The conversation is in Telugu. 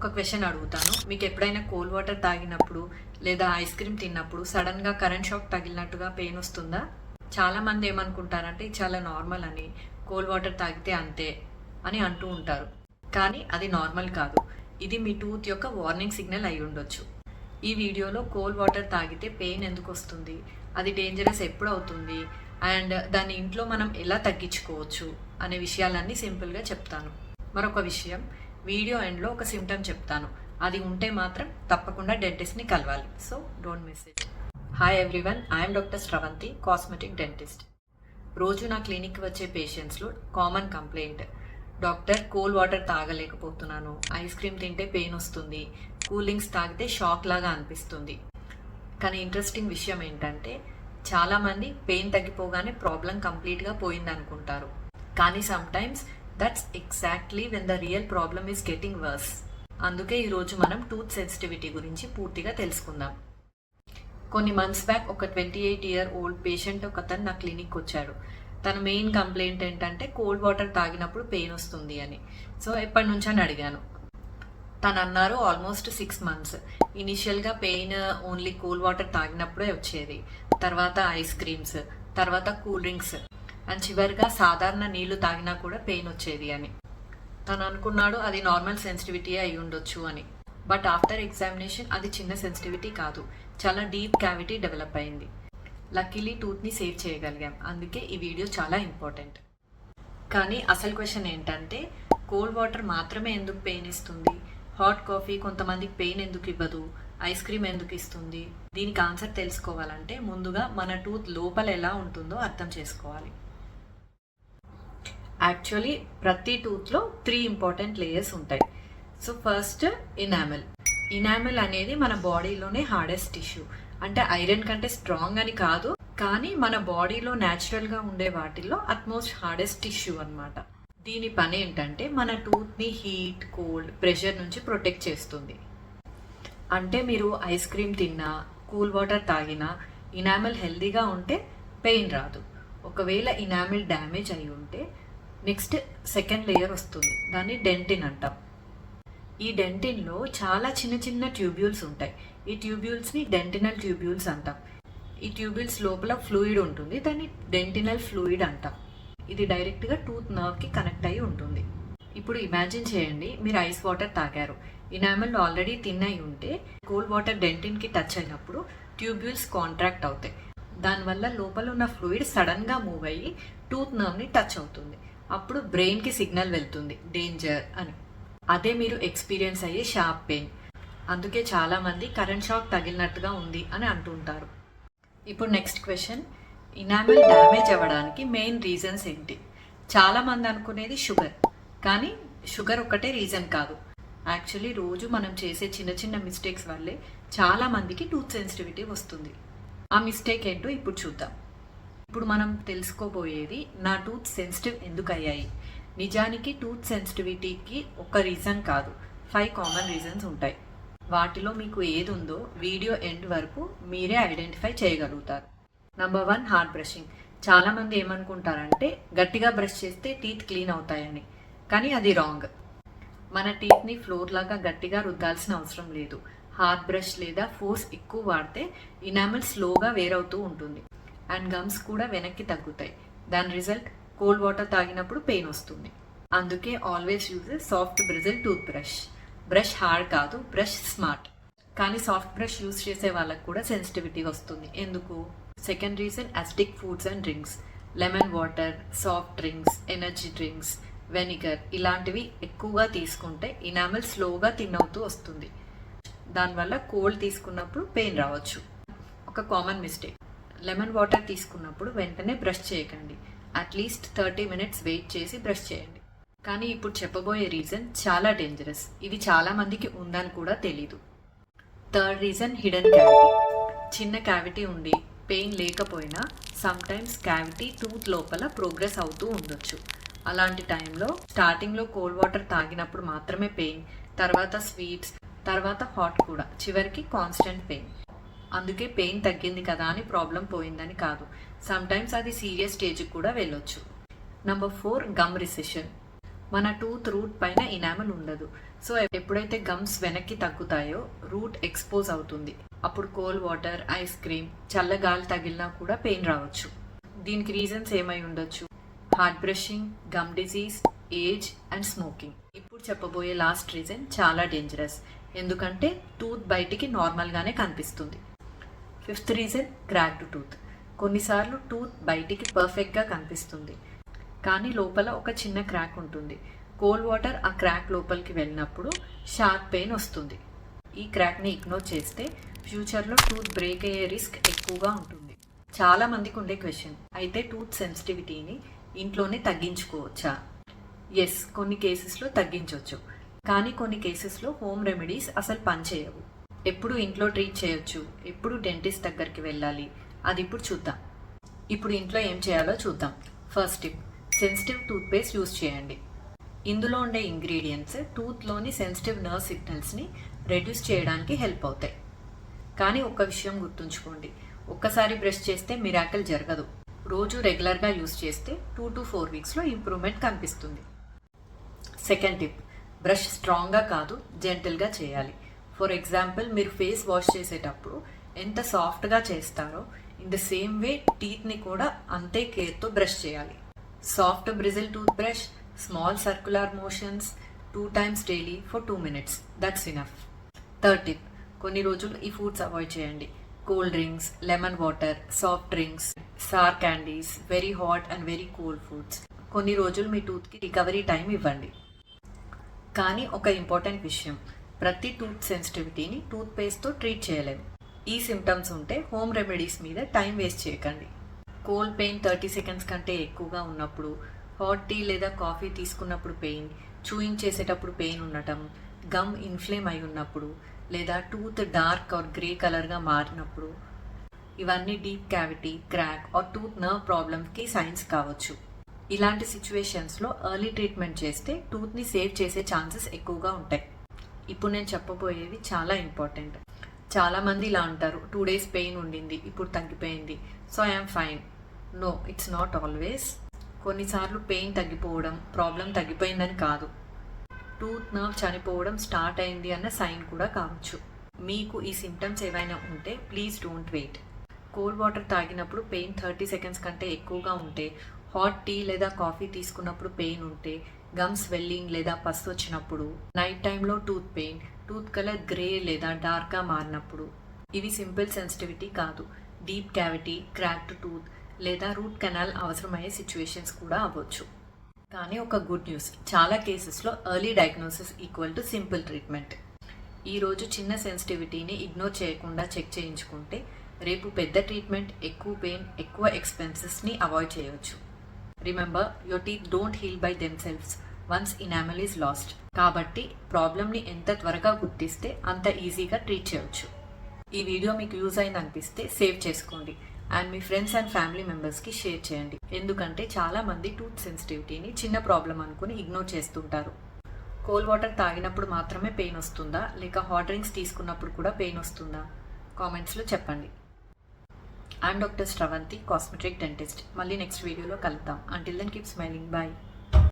ఒక క్వశ్చన్ అడుగుతాను. మీకు ఎప్పుడైనా కోల్డ్ వాటర్ తాగినప్పుడు లేదా ఐస్ క్రీమ్ తిన్నప్పుడు సడన్గా కరెంట్ షాక్ తగిలినట్టుగా పెయిన్ వస్తుందా? చాలామంది ఏమనుకుంటారంటే ఇది చాలా నార్మల్ అని, కోల్డ్ వాటర్ తాగితే అంతే అని అంటూ ఉంటారు. కానీ అది నార్మల్ కాదు. ఇది మీ టూత్ యొక్క వార్నింగ్ సిగ్నల్ అయి ఉండొచ్చు. ఈ వీడియోలో కోల్డ్ వాటర్ తాగితే పెయిన్ ఎందుకు వస్తుంది, అది డేంజరస్ ఎప్పుడు అవుతుంది, అండ్ దాన్ని ఇంట్లో మనం ఎలా తగ్గించుకోవచ్చు అనే విషయాలన్నీ సింపుల్గా చెప్తాను. మరొక విషయం, వీడియో ఎండ్లో ఒక సిమ్టమ్ చెప్తాను. అది ఉంటే మాత్రం తప్పకుండా డెంటిస్ట్ని కలవాలి. So don't miss it. Hi everyone, I'm doctor Sravanthi, cosmetic dentist. రోజు నా క్లినిక్ వచ్చే పేషెంట్స్లో common complaint, doctor cold water తాగలేకపోతున్నాను, ఐస్ క్రీమ్ తింటే పెయిన్ వస్తుంది, కూల్ డ్రింక్స్ తాగితే షాక్ లాగా అనిపిస్తుంది. కానీ ఇంట్రెస్టింగ్ విషయం ఏంటంటే చాలామంది పెయిన్ తగ్గిపోగానే ప్రాబ్లం కంప్లీట్గా పోయింది అనుకుంటారు. కానీ sometimes that's exactly when the real problem is getting worse. అందుకే ఈరోజు మనం టూత్ సెన్సిటివిటీ గురించి పూర్తిగా తెలుసుకుందాం. కొన్ని మంత్స్ బ్యాక్ ఒక 28 year old పేషెంట్ ఒకతను నా క్లినిక్ వచ్చాడు. తన మెయిన్ కంప్లైంట్ ఏంటంటే కోల్డ్ వాటర్ తాగినప్పుడు పెయిన్ వస్తుంది అని. సో ఎప్పటి నుంచి అని అడిగాను. తను అన్నారు ఆల్మోస్ట్ 6 months. ఇనిషియల్గా పెయిన్ ఓన్లీ కూల్ వాటర్ తాగినప్పుడే వచ్చేది, తర్వాత ఐస్ క్రీమ్స్, తర్వాత కూల్ డ్రింక్స్, అండ్ చివరిగా సాధారణ నీళ్లు తాగినా కూడా పెయిన్ వచ్చేది అని. తను అనుకున్నాడు అది నార్మల్ సెన్సిటివిటీ అయి ఉండొచ్చు అని. బట్ ఆఫ్టర్ ఎగ్జామినేషన్ అది చిన్న సెన్సిటివిటీ కాదు, చాలా డీప్ క్యావిటీ డెవలప్ అయింది. లక్కీలీ టూత్ని సేవ్ చేయగలిగాం. అందుకే ఈ వీడియో చాలా ఇంపార్టెంట్. కానీ అసలు క్వశ్చన్ ఏంటంటే కోల్డ్ వాటర్ మాత్రమే ఎందుకు పెయిన్ ఇస్తుంది, హాట్ కాఫీ కొంతమందికి పెయిన్ ఎందుకు ఇవ్వదు, ఐస్ క్రీమ్ ఎందుకు ఇస్తుంది? దీనికి ఆన్సర్ తెలుసుకోవాలంటే ముందుగా మన టూత్ లోపల ఎలా ఉంటుందో అర్థం చేసుకోవాలి. యాక్చువల్లీ ప్రతి టూత్లో 3 ఇంపార్టెంట్ లేయర్స్ ఉంటాయి. So first enamel. ఇనామెల్ అనేది మన బాడీలోనే హార్డెస్ట్ టిష్యూ. అంటే ఐరన్ కంటే స్ట్రాంగ్ అని కాదు, కానీ మన బాడీలో న్యాచురల్గా ఉండే వాటిల్లో అట్మోస్ట్ హార్డెస్ట్ టిష్యూ అనమాట. దీని పని ఏంటంటే మన టూత్ని హీట్, కోల్డ్, ప్రెషర్ నుంచి ప్రొటెక్ట్ చేస్తుంది. అంటే మీరు ఐస్ క్రీమ్ తిన్నా, కూల్ వాటర్ తాగినా ఇనామెల్ హెల్దీగా ఉంటే పెయిన్ రాదు. ఒకవేళ ఇనామెల్ డ్యామేజ్ అయి ఉంటే నెక్స్ట్ సెకండ్ లేయర్ వస్తుంది, దాన్ని డెంటిన్ అంటాం. ఈ డెంటిన్లో చాలా చిన్న చిన్న ట్యూబ్యూల్స్ ఉంటాయి. ఈ ట్యూబ్యూల్స్ని డెంటినల్ ట్యూబ్యూల్స్ అంటాం. ఈ ట్యూబ్యూల్స్ లోపల ఫ్లూయిడ్ ఉంటుంది, దాన్ని డెంటినల్ ఫ్లూయిడ్ అంటాం. ఇది డైరెక్ట్గా టూత్ నర్వ్కి కనెక్ట్ అయి ఉంటుంది. ఇప్పుడు ఇమాజిన్ చేయండి, మీరు ఐస్ వాటర్ తాగారు, ఇనామెల్ ఆల్రెడీ థిన్ అయి ఉంటే కోల్డ్ వాటర్ డెంటిన్కి టచ్ అయినప్పుడు ట్యూబ్యూల్స్ కాంట్రాక్ట్ అవుతాయి. దానివల్ల లోపల ఉన్న ఫ్లూయిడ్ సడన్గా మూవ్ అయ్యి టూత్ నర్వ్ని టచ్ అవుతుంది. అప్పుడు బ్రెయిన్కి సిగ్నల్ వెళ్తుంది డేంజర్ అని. అదే మీరు ఎక్స్పీరియన్స్ అయ్యే షార్ప్ పెయిన్. అందుకే చాలామంది కరెంట్ షాక్ తగిలినట్టుగా ఉంది అని అంటుంటారు. ఇప్పుడు నెక్స్ట్ క్వశ్చన్, ఇనామెల్ డ్యామేజ్ అవ్వడానికి మెయిన్ రీజన్స్ ఏంటి? చాలామంది అనుకునేది షుగర్, కానీ షుగర్ ఒక్కటే రీజన్ కాదు. యాక్చువల్లీ రోజు మనం చేసే చిన్న చిన్న మిస్టేక్స్ వల్లే చాలామందికి టూత్ సెన్సిటివిటీ వస్తుంది. ఆ మిస్టేక్ ఏంటో ఇప్పుడు చూద్దాం. ఇప్పుడు మనం తెలుసుకోబోయేది నా టూత్ సెన్సిటివ్ ఎందుకు అయ్యాయి. నిజానికి టూత్ సెన్సిటివిటీకి ఒక రీజన్ కాదు, 5 కామన్ రీజన్స్ ఉంటాయి. వాటిలో మీకు ఏది ఉందో వీడియో ఎండ్ వరకు మీరే ఐడెంటిఫై చేయగలుగుతారు. Number 1, hard brushing. చాలామంది ఏమనుకుంటారంటే గట్టిగా బ్రష్ చేస్తే టీత్ క్లీన్ అవుతాయని, కానీ అది రాంగ్. మన టీత్ని ఫ్లోర్ లాగా గట్టిగా రుద్దాల్సిన అవసరం లేదు. హార్డ్ బ్రష్ లేదా ఫోర్స్ ఎక్కువ వాడితే ఇనామెల్ స్లోగా వేరవుతూ ఉంటుంది, అండ్ గమ్స్ కూడా వెనక్కి తగ్గుతాయి. దాని రిజల్ట్ కోల్డ్ వాటర్ తాగినప్పుడు పెయిన్ వస్తుంది. అందుకే always use soft Brazil tooth brush. Brush hard కాదు, బ్రష్ స్మార్ట్. కానీ సాఫ్ట్ బ్రష్ యూజ్ చేసే వాళ్ళకు కూడా సెన్సిటివిటీ వస్తుంది. ఎందుకు? Second reason, acidic foods and drinks. Lemon water, soft drinks, energy drinks, vinegar ఇలాంటివి ఎక్కువగా తీసుకుంటే ఇనామెల్ స్లోగా థిన్ అవుతూ వస్తుంది. దానివల్ల కోల్డ్ తీసుకున్నప్పుడు పెయిన్ రావచ్చు. ఒక కామన్ మిస్టేక్, లెమన్ వాటర్ తీసుకున్నప్పుడు వెంటనే బ్రష్ చేయకండి. అట్లీస్ట్ 30 minutes వెయిట్ చేసి బ్రష్ చేయండి. కానీ ఇప్పుడు చెప్పబోయే రీజన్ చాలా డేంజరస్. ఇది చాలా మందికి ఉందని కూడా తెలీదు. Third reason, hidden cavity. చిన్న క్యావిటీ ఉండి పెయిన్ లేకపోయినా సమ్టైమ్స్ క్యావిటీ టూత్ లోపల ప్రోగ్రెస్ అవుతూ ఉండొచ్చు. అలాంటి టైంలో స్టార్టింగ్లో కోల్డ్ వాటర్ తాగినప్పుడు మాత్రమే పెయిన్, తర్వాత స్వీట్స్, తర్వాత హాట్ కూడా, చివరికి కాన్స్టెంట్ పెయిన్. అందుకే పెయిన్ తగ్గింది కదా అని ప్రాబ్లం పోయిందని కాదు, సమ్టైమ్స్ అది సీరియస్ స్టేజ్కి కూడా వెళ్ళొచ్చు. Number 4, gum recession. మన టూత్ రూట్ పైన ఇనామిల్ ఉండదు. సో ఎప్పుడైతే గమ్స్ వెనక్కి తగ్గుతాయో రూట్ ఎక్స్పోజ్ అవుతుంది. అప్పుడు కోల్డ్ వాటర్, ఐస్ క్రీమ్, చల్లగాలి తగిలినా కూడా పెయిన్ రావచ్చు. దీనికి రీజన్స్ ఏమై ఉండొచ్చు? Hard brushing, gum disease, age and smoking. ఇప్పుడు చెప్పబోయే లాస్ట్ రీజన్ చాలా డేంజరస్, ఎందుకంటే టూత్ బయటికి నార్మల్గానే కనిపిస్తుంది. Fifth reason cracked tooth. కొన్నిసార్లు టూత్ బయటికి పర్ఫెక్ట్గా కనిపిస్తుంది, కానీ లోపల ఒక చిన్న క్రాక్ ఉంటుంది. కోల్డ్ వాటర్ ఆ క్రాక్ లోపలికి వెళ్ళినప్పుడు షార్ప్ పెయిన్ వస్తుంది. ఈ క్రాక్ని ఇగ్నోర్ చేస్తే ఫ్యూచర్లో టూత్ బ్రేక్ అయ్యే రిస్క్ ఎక్కువగా ఉంటుంది. చాలా మందికి ఉండే క్వశ్చన్, అయితే టూత్ సెన్సిటివిటీని ఇంట్లోనే తగ్గించుకోవచ్చా? ఎస్, కొన్ని కేసెస్లో తగ్గించవచ్చు, కానీ కొన్ని కేసెస్లో హోమ్ రెమెడీస్ అసలు పనిచేయవు. ఎప్పుడు ఇంట్లో ట్రీట్ చేయొచ్చు, ఎప్పుడు డెంటిస్ట్ దగ్గరికి వెళ్ళాలి, అది ఇప్పుడు చూద్దాం. ఇప్పుడు ఇంట్లో ఏం చేయాలో చూద్దాం. First tip, sensitive toothpaste use చేయండి. ఇందులో ఉండే ఇంగ్రీడియంట్స్ టూత్లోని సెన్సిటివ్ నర్వ్ సిగ్నల్స్ని రెడ్యూస్ చేయడానికి హెల్ప్ అవుతాయి. కానీ ఒక్క విషయం గుర్తుంచుకోండి, ఒక్కసారి బ్రష్ చేస్తే మిరాకిల్ జరగదు. రోజు రెగ్యులర్గా యూస్ చేస్తే 2 to 4 వీక్స్లో ఇంప్రూవ్మెంట్ కనిపిస్తుంది. సెకండ్ టిప్, బ్రష్ స్ట్రాంగ్గా కాదు, జెంటిల్గా చేయాలి. ఫర్ ఎగ్జాంపుల్, మీరు ఫేస్ వాష్ చేసేటప్పుడు ఎంత సాఫ్ట్గా చేస్తారో ఇన్ ద సేమ్ వే టీత్ని కూడా అంతే కేర్తో బ్రష్ చేయాలి. Soft Brazil tooth brush, small circular motions 2 times daily for 2 minutes. That's enough. Third tip, కొన్ని రోజులు ఈ ఫుడ్స్ అవాయిడ్ చేయండి. Cold drinks, lemon water, soft drinks, sir candies, very hot and very cold foods. కొన్ని రోజులు మీ టూత్కి రికవరీ టైం ఇవ్వండి. కానీ ఒక ఇంపార్టెంట్ విషయం, ప్రతి టూత్ సెన్సిటివిటీని టూత్ పేస్ట్తో ట్రీట్ చేయలేము. ఈ సిమ్టమ్స్ ఉంటే హోమ్ రెమెడీస్ మీద టైం వేస్ట్ చేయకండి. కోల్డ్ పెయిన్ 30 seconds కంటే ఎక్కువగా ఉన్నప్పుడు, హాట్ టీ లేదా కాఫీ తీసుకున్నప్పుడు పెయిన్, చూయింగ్ చేసేటప్పుడు పెయిన్ ఉండటం, గమ్ ఇన్ఫ్లేమ్ అయి ఉన్నప్పుడు, లేదా టూత్ డార్క్ ఆర్ గ్రే కలర్గా మారినప్పుడు, ఇవన్నీ deep cavity, crack or tooth nerve ప్రాబ్లమ్కి సైన్స్ కావచ్చు. ఇలాంటి సిచ్యువేషన్స్లో ఎర్లీ ట్రీట్మెంట్ చేస్తే టూత్ని సేవ్ చేసే ఛాన్సెస్ ఎక్కువగా ఉంటాయి. ఇప్పుడు నేను చెప్పబోయేవి చాలా ఇంపార్టెంట్. చాలామంది ఇలా అంటారు, 2 days పెయిన్ ఉండింది, ఇప్పుడు తగ్గిపోయింది, so I'm fine. No, it's not always. కొన్నిసార్లు పెయిన్ తగ్గిపోవడం ప్రాబ్లం తగ్గిపోయిందని కాదు, టూత్ నర్వ్ చనిపోవడం స్టార్ట్ అయింది అన్న సైన్ కూడా కావచ్చు. మీకు ఈ సిమ్టమ్స్ ఏవైనా ఉంటే please don't wait. Cold water తాగినప్పుడు పెయిన్ 30 seconds కంటే ఎక్కువగా ఉంటే, హాట్ టీ లేదా కాఫీ తీసుకున్నప్పుడు పెయిన్ ఉంటే, గమ్ స్వెల్లింగ్ లేదా పస్ వచ్చినప్పుడు, నైట్ టైంలో tooth pain, tooth colour grey లేదా డార్క్గా మారినప్పుడు, ఇవి సింపుల్ సెన్సిటివిటీ కాదు, డీప్ క్యావిటీ, క్రాక్డ్ టూత్ లేదా రూట్ కెనాల్ అవసరమయ్యే సిచ్యువేషన్స్ కూడా అవ్వచ్చు. కానీ ఒక గుడ్ న్యూస్, చాలా కేసెస్లో early diagnosis equal to simple treatment. ఈరోజు చిన్న సెన్సిటివిటీని ఇగ్నోర్ చేయకుండా చెక్ చేయించుకుంటే రేపు పెద్ద ట్రీట్మెంట్, ఎక్కువ పెయిన్, ఎక్కువ ఎక్స్పెన్సెస్ని అవాయిడ్ చేయవచ్చు. Remember, your teeth don't heal by themselves once enamel is lost. కాబట్టి ప్రాబ్లమ్ని ఎంత త్వరగా గుర్తిస్తే అంత ఈజీగా ట్రీట్ చేయవచ్చు. ఈ వీడియో మీకు యూజ్ అయింది అనిపిస్తే సేవ్ చేసుకోండి and me friends and family మెంబర్స్కి షేర్ చేయండి. ఎందుకంటే చాలామంది టూత్ సెన్సిటివిటీని చిన్న ప్రాబ్లం అనుకుని ఇగ్నోర్ చేస్తుంటారు. కోల్డ్ వాటర్ తాగినప్పుడు మాత్రమే పెయిన్ వస్తుందా, లేక హాట్ డ్రింక్స్ తీసుకున్నప్పుడు కూడా పెయిన్ వస్తుందా? కామెంట్స్లో చెప్పండి. I'm doctor Sravanthi, cosmetic dentist. మళ్ళీ నెక్స్ట్ వీడియోలో కలుద్దాం. Until then keep smiling. Bye.